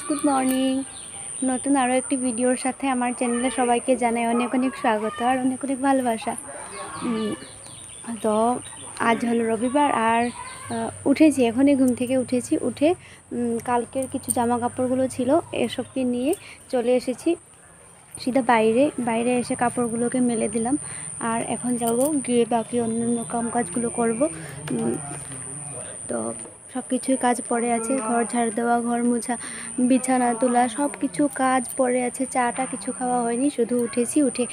Good morning. নতুন আরও একটি ভিডিওর সাথে আমার চ্যানেলে সবাইকে জানাই অনেক অনেক স্বাগত আর অনেক অনেক ভালোবাসা। তো আজ হলো রবিবার আর উঠেছি, এখনই ঘুম থেকে উঠে কালকের কিছু জামা কাপড়গুলো ছিল এসবকে নিয়ে চলে এসেছি সিধা বাইরে এসে কাপড়গুলোকে মেলে দিলাম। আর এখন যাব গিয়ে বাকি অন্যান্য কাজগুলো করব। তো সব কিছুই কাজ পড়ে আছে, ঘর ঝাড় দেওয়া, ঘর মোছা, বিছানা তোলা, সব কিছু কাজ পড়ে আছে। চাটা কিছু খাওয়া হয়নি, শুধু উঠে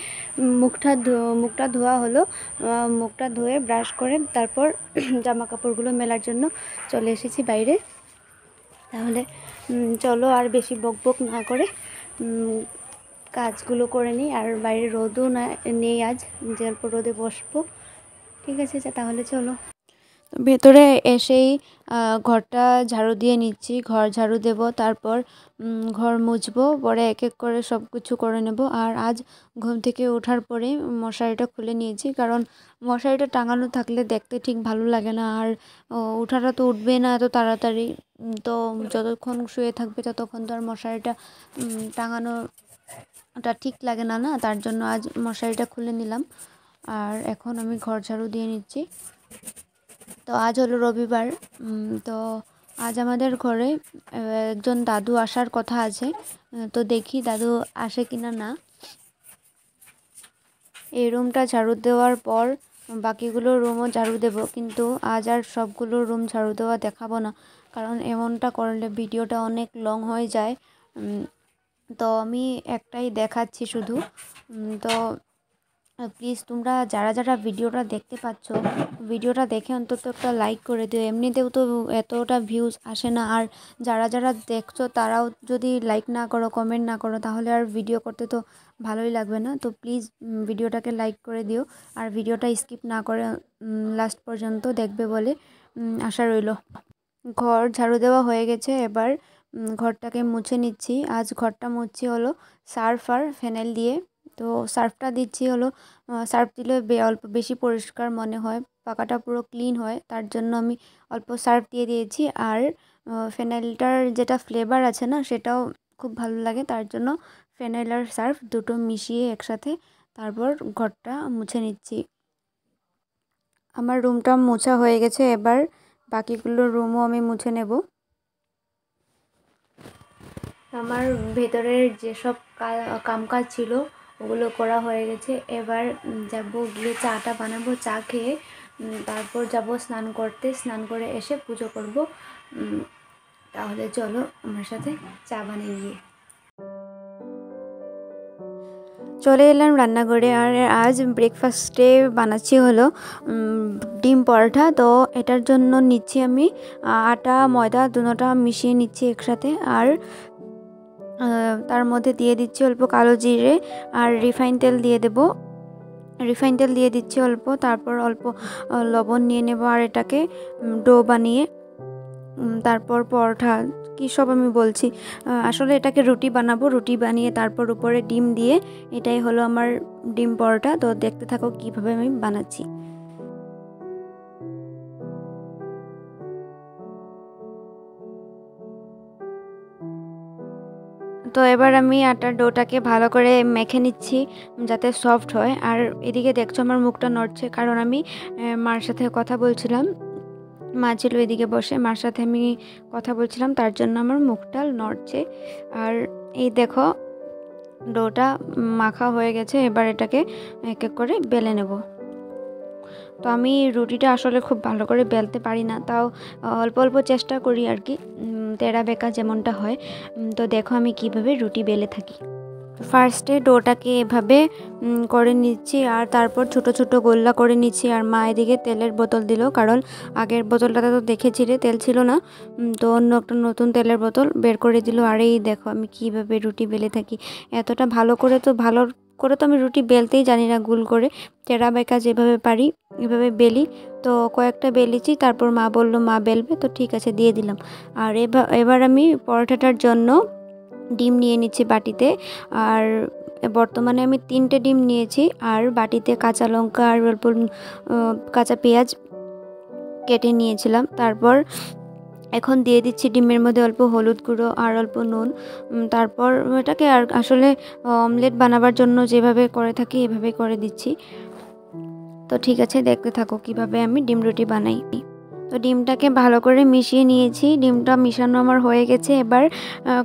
মুখটা ধোয়া হলো। মুখটা ধুয়ে ব্রাশ করে তারপর জামা কাপড়গুলো মেলার জন্য চলে এসেছি বাইরে। তাহলে চলো আর বেশি বকবক না করে কাজগুলো করে নিই। আর বাইরে রোদও নেই আজ, যে অল্প রোদে বসবো। ঠিক আছে, তাহলে চলো। ভেতরে এসেই ঘরটা ঝাড়ু দিয়ে নিচ্ছি, ঘর ঝাড়ু দেব, তারপর ঘর মুছবো, পরে এক এক করে সব কিছু করে নেব। আর আজ ঘুম থেকে ওঠার পরে মশারিটা খুলে নিয়েছি, কারণ মশারিটা টাঙানো থাকলে দেখতে ঠিক ভালো লাগে না। আর ওঠাটা তো উঠবে না এত তাড়াতাড়ি, তো যতক্ষণ শুয়ে থাকবে ততক্ষণ তো আর মশারিটা টাঙানোটা ঠিক লাগে না, তার জন্য আজ মশারিটা খুলে নিলাম। আর এখন আমি ঘর ঝাড়ু দিয়ে নিচ্ছি। তো আজ হলো রবিবার। তো আজ আমাদের ঘরে একজন দাদু আসার কথা আছে, তো দেখি দাদু আসে কিনা না। এই রুমটা ঝাড়ু দেওয়ার পর বাকিগুলো রুমও ঝাড়ু দেব, কিন্তু আজ আর সবগুলো রুম ঝাড়ু দেওয়া দেখাবো না, কারণ এমনটা করলে ভিডিওটা অনেক লং হয়ে যায়। তো আমি একটাই দেখাচ্ছি শুধু। তো প্লিজ তোমরা যারা যারা ভিডিওটা দেখতে পাচ্ছ, ভিডিওটা দেখে অন্তত একটা লাইক করে দিও। এমনিতেও তো এতটা ভিউজ আসে না, আর যারা যারা দেখছো তারাও যদি লাইক না করো, কমেন্ট না করো, তাহলে আর ভিডিও করতে তো ভালোই লাগবে না। তো প্লিজ ভিডিওটাকে লাইক করে দিও, আর ভিডিওটা স্কিপ না করে লাস্ট পর্যন্ত দেখবে বলে আশা রইল। ঘর ঝাড়ু দেওয়া হয়ে গেছে, এবার ঘরটাকে মুছে নিচ্ছি। আজ ঘরটা মুছছি হলো সার্ফ আর ফেনাইল দিয়ে। তো সার্ফটা দিচ্ছি হলো, সার্ফ দিলে অল্প বেশি পরিষ্কার মনে হয়, পাকাটা পুরো ক্লিন হয়, তার জন্য আমি অল্প সার্ফ দিয়ে দিয়েছি। আর ফেনাইলটার যেটা ফ্লেভার আছে না, সেটাও খুব ভালো লাগে, তার জন্য ফেনাইল আর সার্ফ দুটো মিশিয়ে একসাথে তারপর ঘরটা মুছে নিচ্ছি। আমার রুমটা মোছা হয়ে গেছে, এবার বাকিগুলো রুমও আমি মুছে নেব। আমার ভেতরের যেসব কামকাজ ছিল ওগুলো করা হয়ে গেছে। এবার যাব গিয়ে চাটা বানাবো, চা খেয়ে তারপর যাব স্নান করতে, স্নান করে এসে পুজো করব। তাহলে চলো আমার সাথে চা বানিয়ে গিয়ে চলে এলাম রান্নাঘরে। আর আজ ব্রেকফাস্টে বানাচ্ছি হলো ডিম পরোটা। তো এটার জন্য নিচ্ছি আমি আটা ময়দা দুটোটা মিশিয়ে নিচ্ছি একসাথে। আর তার মধ্যে দিয়ে দিচ্ছি অল্প কালো জিরে আর রিফাইন তেল দিয়ে দেব। রিফাইন তেল দিয়ে দিচ্ছি অল্প, তারপর অল্প লবণ নিয়ে নেব। আর এটাকে ডো বানিয়ে তারপর পরোটা কী সব আমি বলছি, আসলে এটাকে রুটি বানাবো। রুটি বানিয়ে তারপর উপরে ডিম দিয়ে, এটাই হলো আমার ডিম পরোটা। তো দেখতে থাকো কিভাবে আমি বানাচ্ছি। তো এবার আমি আটার ডোটাকে ভালো করে মেখে নিচ্ছি যাতে সফট হয়। আর এদিকে দেখছো আমার মুখটা নড়ছে, কারণ আমি মার সাথে কথা বলছিলাম। মা ছিল এদিকে বসে, মার সাথে আমি কথা বলছিলাম, তার জন্য আমার মুখটা নড়ছে। আর এই দেখো ডোটা মাখা হয়ে গেছে, এবার এটাকে এক এক করে বেলে নেব। তো আমি রুটিটা আসলে খুব ভালো করে বেলতে পারি না, তাও অল্প অল্প চেষ্টা করি আর কি, তেড়া বেঁকা যেমনটা হয়। তো দেখো আমি কিভাবে রুটি বেলে থাকি। ফার্স্টে ডোটাকে এভাবে করে নিচ্ছি, আর তারপর ছোট ছোট গোল্লা করে নিচ্ছি। আর মা এদিকে তেলের বোতল দিল, কারণ আগের বোতলটাতে তো দেখেছিলে তেল ছিল না, তো অন্য একটা নতুন তেলের বোতল বের করে দিল। আর এই দেখো আমি কিভাবে রুটি বেলে থাকি। এতটা ভালো করে তো আমি রুটি বেলতেই জানি না, গোল করে তেড়া বেঁকা যেভাবে পারি এভাবে বেলি। তো কয়েকটা বেলেছি, তারপর মা বলল মা বেলবে, তো ঠিক আছে দিয়ে দিলাম। আর এবার আমি পরোটাটার জন্য ডিম নিয়ে নিচ্ছি বাটিতে। আর বর্তমানে আমি 3টে ডিম নিয়েছি, আর বাটিতে কাঁচা লঙ্কা আর অল্প কাঁচা পেঁয়াজ কেটে নিয়েছিলাম। তারপর এখন দিয়ে দিচ্ছি ডিমের মধ্যে অল্প হলুদ গুঁড়ো আর অল্প নুন। তারপর এটাকে আর আসলে অমলেট বানাবার জন্য যেভাবে করে থাকি এভাবে করে দিচ্ছি। তো ঠিক আছে, দেখতে থাকো কিভাবে আমি ডিম রুটি বানাই। তো ডিমটাকে ভালো করে মিশিয়ে নিয়েছি, ডিমটা মিশানো আমার হয়ে গেছে। এবার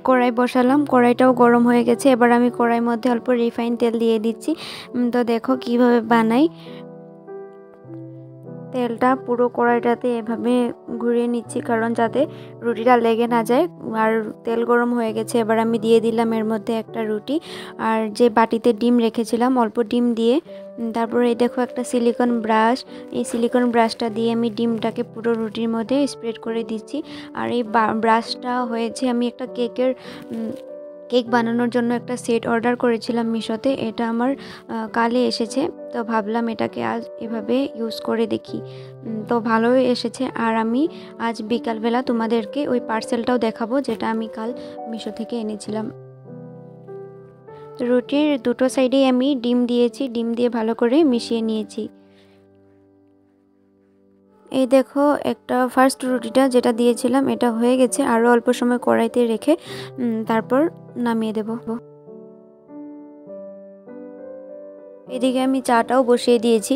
কড়াই বসালাম, কড়াইটাও গরম হয়ে গেছে। এবার আমি কড়াইয়ের মধ্যে অল্প রিফাইন তেল দিয়ে দিচ্ছি। তো দেখো কিভাবে বানাই। তেলটা পুরো কড়াইটাতে এভাবে ঘুরিয়ে নিচ্ছি, কারণ যাতে রুটিটা লেগে না যায়। আর তেল গরম হয়ে গেছে, এবার আমি দিয়ে দিলাম এর মধ্যে একটা রুটি আর যে বাটিতে ডিম রেখেছিলাম অল্প ডিম দিয়ে। তারপরে এই দেখো একটা সিলিকন ব্রাশ, এই সিলিকন ব্রাশটা দিয়ে আমি ডিমটাকে পুরো রুটির মধ্যে স্প্রেড করে দিচ্ছি। আর এই ব্রাশটা হয়েছে, আমি একটা কেক বানানোর জন্য একটা সেট অর্ডার করেছিলাম মিশোতে। এটা আমার কালে এসেছে, তো ভাবলাম এটাকে আজ এভাবে ইউজ করে দেখি। তো ভালোই এসেছে। আর আমি আজ বিকালবেলা তোমাদেরকে ওই পার্সেলটাও দেখাবো যেটা আমি কাল মিশো থেকে এনেছিলাম। রুটির দুটো সাইডেই আমি ডিম দিয়েছি, ডিম দিয়ে ভালো করে মিশিয়ে নিয়েছি। এই দেখো একটা ফার্স্ট রুটিটা যেটা দিয়েছিলাম এটা হয়ে গেছে। আরও অল্প সময় কড়াইতে রেখে তারপর নামিয়ে দেব। এদিকে আমি চাটাও বসিয়ে দিয়েছি।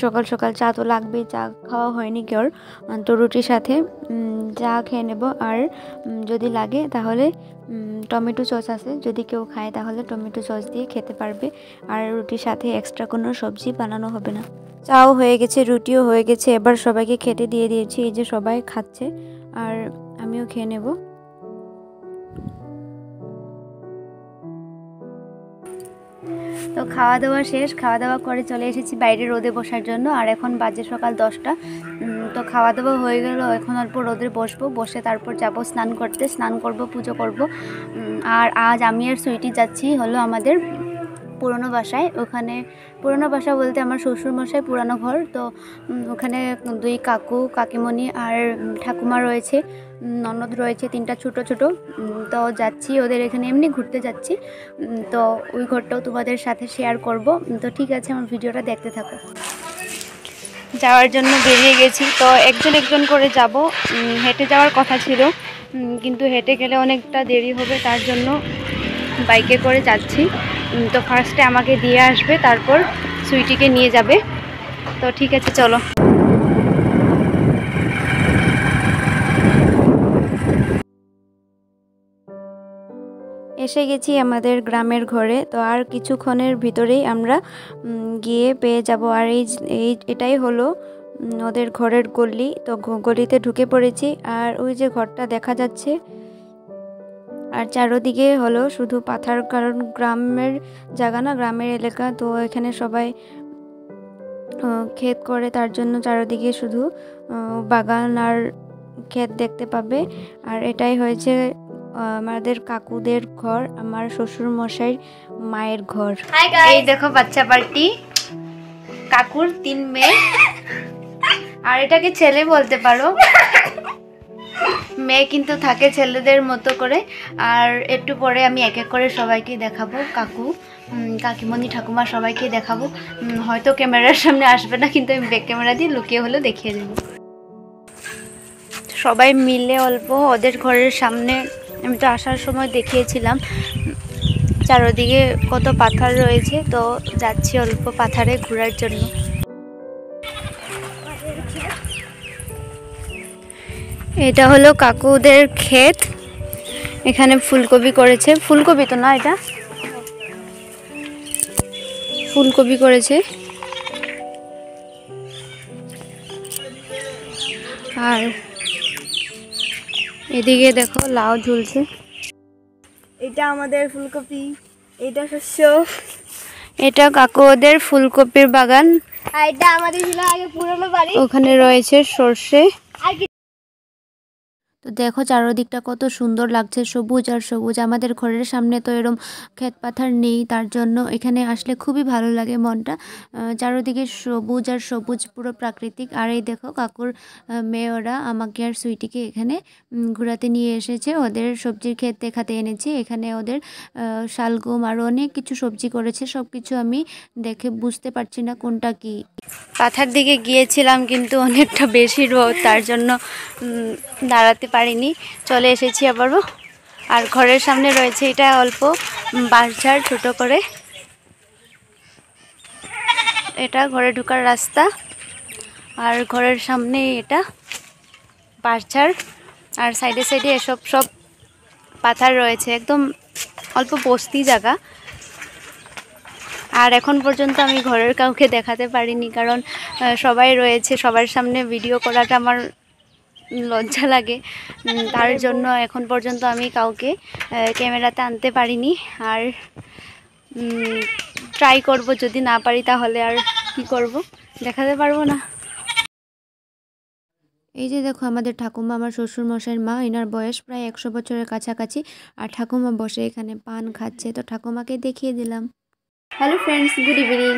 সকাল সকাল চা তো লাগবে, চা খাওয়া হয়নি কেউ। তো রুটির সাথে চা খেয়ে নেব। আর যদি লাগে তাহলে টমেটো সস আছে, যদি কেউ খায় তাহলে টমেটো সস দিয়ে খেতে পারবে। আর রুটির সাথে এক্সট্রা কোনো সবজি বানানো হবে না। চাও হয়ে গেছে, রুটিও হয়ে গেছে। এবার সবাইকে খেতে দিয়ে দিয়েছি। এই যে সবাই খাচ্ছে আর আমিও খেয়ে নেব। তো খাওয়া দাওয়া শেষ, খাওয়া দাওয়া করে চলে এসেছি বাইরে রোদে বসার জন্য। আর এখন বাজে সকাল 10টা। তো খাওয়া দাওয়া হয়ে গেল, এখন অল্প রোদে বসবো, বসে তারপর যাব স্নান করতে, স্নান করব, পুজো করব। আর আজ আমি আর সুইটি যাচ্ছি হলো আমাদের পুরনো বাসায়। ওখানে পুরনো বাসা বলতে আমার শ্বশুরমশাই পুরানো ঘর। তো ওখানে 2 কাকু কাকিমণি আর ঠাকুমা রয়েছে, ননদ রয়েছে 3টা ছোটো ছোটো। তো যাচ্ছি ওদের এখানে, এমনি ঘুরতে যাচ্ছি। তো ওই ঘরটাও তোমাদের সাথে শেয়ার করব। তো ঠিক আছে, আমার ভিডিওটা দেখতে থাকো। যাওয়ার জন্য বেরিয়ে গেছি। তো একজন করে যাব। হেঁটে যাওয়ার কথা ছিল, কিন্তু হেঁটে গেলে অনেকটা দেরি হবে, তার জন্য বাইকে করে যাচ্ছি। তো ফার্স্টে আমাকে দিয়ে আসবে, তারপর সুইটিকে নিয়ে যাবে। তো ঠিক আছে, চলো। এসে গেছি আমাদের গ্রামের ঘরে। তো আর কিছুক্ষণের ভিতরেই আমরা গিয়ে পেয়ে যাব। আর এটাই হলো ওদের ঘরের গলি। তো গলিতে ঢুকে পড়েছি। আর ওই যে ঘরটা দেখা যাচ্ছে, আর চারোদিকে হলো শুধু পাথর, কারণ গ্রামের জায়গা না, গ্রামের এলাকা। তো এখানে সবাই ক্ষেত করে, তার জন্য চারোদিকে শুধু বাগান আর ক্ষেত দেখতে পাবে। আর এটাই হয়েছে আমাদের কাকুদের ঘর, আমার শ্বশুর মশাইয়ের মায়ের ঘর। এই দেখো বাচ্চা পার্টি, কাকুর 3 মেয়ে। আর এটাকে ছেলে বলতে পারো, মেয়ে কিন্তু থাকে ছেলেদের মতো করে। আর একটু পরে আমি এক এক করে সবাইকে দেখাবো, কাকু কাকিমণি ঠাকুমা সবাইকে দেখাবো। হয়তো ক্যামেরার সামনে আসবে না, কিন্তু আমি ব্যাক ক্যামেরা দিয়ে লুকিয়ে হলেও দেখিয়ে দেবো। সবাই মিলে অল্প ওদের ঘরের সামনে, আমি তো আসার সময় দেখিয়েছিলাম চারদিকে কত পাথর রয়েছে। তো যাচ্ছি অল্প পাথরে ঘোরার জন্য। এটা হলো কাকুদের ক্ষেত। এখানে ফুলকপি করেছে, ফুলকপি তো না, এটা ফুলকপি করেছে। আর এদিকে দেখো লাউ ঝুলছে। এটা আমাদের ফুলকপি, এটা শস্য, এটা কাকুদের ফুলকপির বাগান। আর এটা আমাদের ছিল আগে পুরনো বাড়ি। ওখানে রয়েছে সর্ষে। তো দেখো চারদিকটা কত সুন্দর লাগছে, সবুজ আর সবুজ। আমাদের ঘরের সামনে তো এরম ক্ষেত পাথার নেই, তার জন্য এখানে আসলে খুবই ভালো লাগে মনটা। চারদিকে সবুজ আর সবুজ, পুরো প্রাকৃতিক। আর এই দেখো কাকুর মেয়ে ওরা আমাকে আর সুইটিকে এখানে ঘোরাতে নিয়ে এসেছে, ওদের সবজির ক্ষেত দেখাতে এনেছে। এখানে ওদের শালগম আরও অনেক কিছু সবজি করেছে, সব কিছু আমি দেখে বুঝতে পারছি না কোনটা কি। পাথার দিকে গিয়েছিলাম কিন্তু অনেকটা বেশি রোদ, তার জন্য দাঁড়াতে পারিনি, চলে এসেছি আবারও। আর ঘরের সামনে রয়েছে এটা অল্প বাঁশঝাড় ছোট করে, এটা ঘরে ঢোকার রাস্তা। আর ঘরের সামনে এটা বাঁশঝাড়, আর সাইডে সাইডে এসব সব পাথার রয়েছে, একদম অল্প বস্তি জায়গা। আর এখন পর্যন্ত আমি ঘরের কাউকে দেখাতে পারিনি, কারণ সবাই রয়েছে, সবার সামনে ভিডিও করাটা আমার লজ্জা লাগে। তার জন্য এখন পর্যন্ত আমি কাউকে ক্যামেরাতে আনতে পারিনি। আর ট্রাই করব, যদি না পারি তাহলে আর কি করব, দেখাতে পারবো না। এই যে দেখো আমাদের ঠাকুমা, আমার শ্বশুর মশাইয়ের মা, এনার বয়স প্রায় 100 বছরের কাছাকাছি। আর ঠাকুমা বসে এখানে পান খাচ্ছে, তো ঠাকুমাকে দেখিয়ে দিলাম। Hello friends, good evening.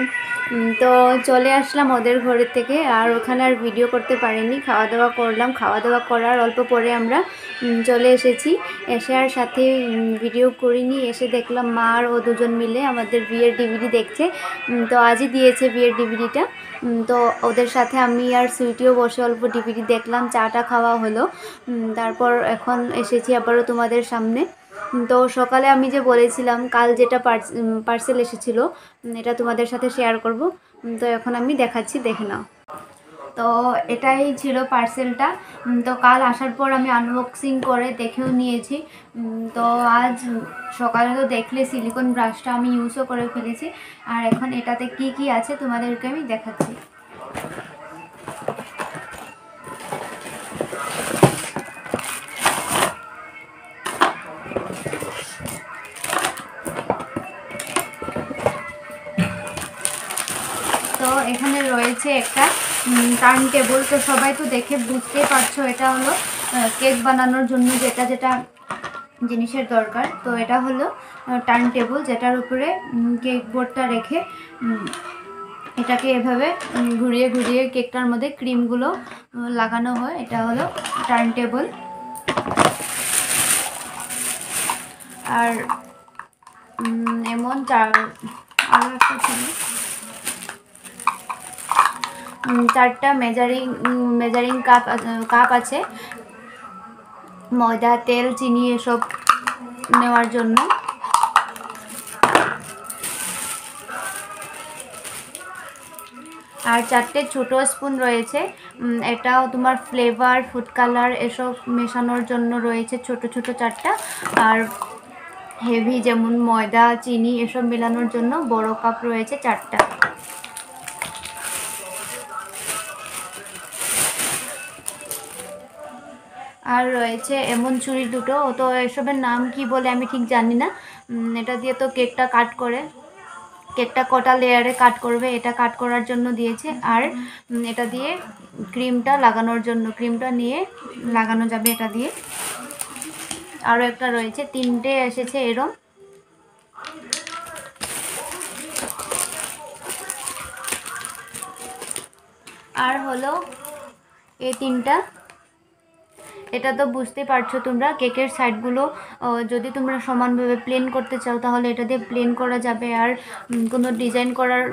তো চলে আসলাম ওদের ঘরের থেকে, আর ওখানে আর ভিডিও করতে পারিনি, খাওয়া দাওয়া করলাম। খাওয়া দাওয়া করার অল্প পরে আমরা চলে এসেছি। এসে আর সাথে ভিডিও করিনি, এসে দেখলাম মা আর ও দুজন মিলে আমাদের বিয়ের ডিভিডি দেখছে। তো আজই দিয়েছে বিয়ের ডিভিডিটা। তো ওদের সাথে আমি আর সুইটিও বসে অল্প ডিভিডি দেখলাম, চাটা খাওয়া হলো। তারপর এখন এসেছি আবারও তোমাদের সামনে। তো সকালে আমি যে বলেছিলাম কাল যেটা পার্সেল এসেছিলো, এটা তোমাদের সাথে শেয়ার করব। তো এখন আমি দেখাচ্ছি, দেখে নাও। তো এটাই ছিল পার্সেলটা। তো কাল আসার পর আমি আনবক্সিং করে দেখেও নিয়েছি। তো আজ সকালে তো দেখলে সিলিকন ব্রাশটা আমি ইউজও করে ফেলেছি। আর এখন এটাতে কি কি আছে তোমাদেরকে আমি দেখাচ্ছি। তো এখানে রয়েছে একটা টার্ন টেবিল। তো সবাই তো দেখে বুঝতেই পারছো এটা হলো কেক বানানোর জন্য যেটা যেটা জিনিসের দরকার। তো এটা হলো টার্ন টেবিল, যেটার উপরে কেক বোর্ডটা রেখে এটাকে এভাবে ঘুরিয়ে ঘুরিয়ে কেকটার মধ্যে ক্রিমগুলো লাগানো হয়। এটা হলো টার্ন টেবিল। আর এমন আরও একটা ছিল, 4টা মেজারিং কাপ আছে, ময়দা, তেল, চিনি এসব নেওয়ার জন্য। আর 4টে ছোটো স্পুন রয়েছে, এটাও তোমার ফ্লেভার, ফুড কালার এসব মেশানোর জন্য রয়েছে ছোট ছোট 4টা। আর হেভি যেমন ময়দা, চিনি এসব মেলানোর জন্য বড় কাপ রয়েছে 4টা। আর রয়েছে এমন ছুরি দুটো, তো এসবের নাম কি বলে আমি ঠিক জানি না। এটা দিয়ে তো কেকটা কাট করে, কেকটা কটা লেয়ারে কাট করবে এটা কাট করার জন্য দিয়েছে। আর এটা দিয়ে ক্রিমটা লাগানোর জন্য, ক্রিমটা নিয়ে লাগানো যাবে এটা দিয়ে। আরও একটা রয়েছে, 3টে এসেছে এরম। আর হলো এই 3টা। এটা তো বুঝতে পারছো তোমরা, কেকের সাইডগুলো যদি তোমরা সমানভাবে প্লেন করতে চাও তাহলে এটা দিয়ে প্লেন করা যাবে। আর কোনো ডিজাইন করার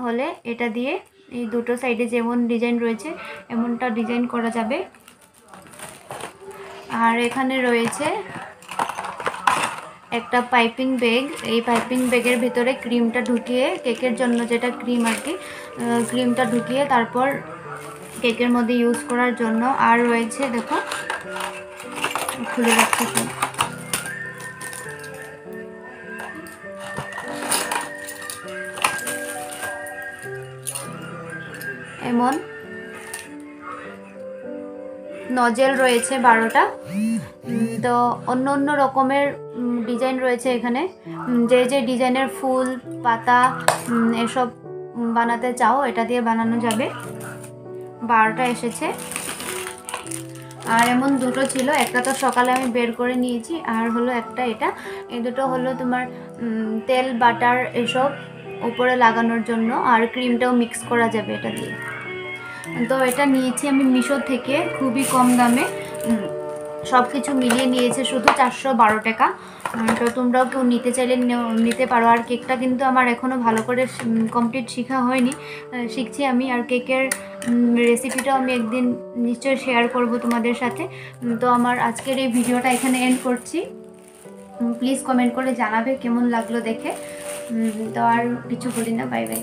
হলে এটা দিয়ে এই দুটো সাইডে যেমন ডিজাইন রয়েছে এমনটা ডিজাইন করা যাবে। আর এখানে রয়েছে একটা পাইপিং ব্যাগ, এই পাইপিং ব্যাগের ভিতরে ক্রিমটা ঢুকিয়ে, কেকের জন্য যেটা ক্রিম আর কি, ক্রিমটা ঢুকিয়ে তারপর কেকের মধ্যে ইউজ করার জন্য। আর রয়েছে দেখো, খুলে রাখতে এমন নজেল রয়েছে 12টা। তো অন্য অন্য রকমের ডিজাইন রয়েছে এখানে, যে যে ডিজাইনের ফুল, পাতা এসব বানাতে চাও এটা দিয়ে বানানো যাবে। 12টা এসেছে। আর এমন দুটো ছিল, একটা তো সকালে আমি বের করে নিয়েছি, আর হলো একটা এটা। এই দুটো হলো তোমার তেল বাটার এসব উপরে লাগানোর জন্য, আর ক্রিমটাও মিক্স করা যাবে এটা দিয়ে। তো এটা নিয়েছি আমি মিশো থেকে, খুবই কম দামে। সব কিছু মিলিয়ে নিয়েছে শুধু 412 টাকা। তো তোমরাও কেউ নিতে চাইলে নিতে পারো। আর কেকটা কিন্তু আমার এখনও ভালো করে কমপ্লিট শেখা হয়নি, শিখছি আমি। আর কেকের রেসিপিটাও আমি একদিন নিশ্চয়ই শেয়ার করব তোমাদের সাথে। তো আমার আজকের এই ভিডিওটা এখানে এন্ড করছি। প্লিজ কমেন্ট করে জানাবে কেমন লাগলো দেখে। তো আর কিছু বলি না, বাই বাই।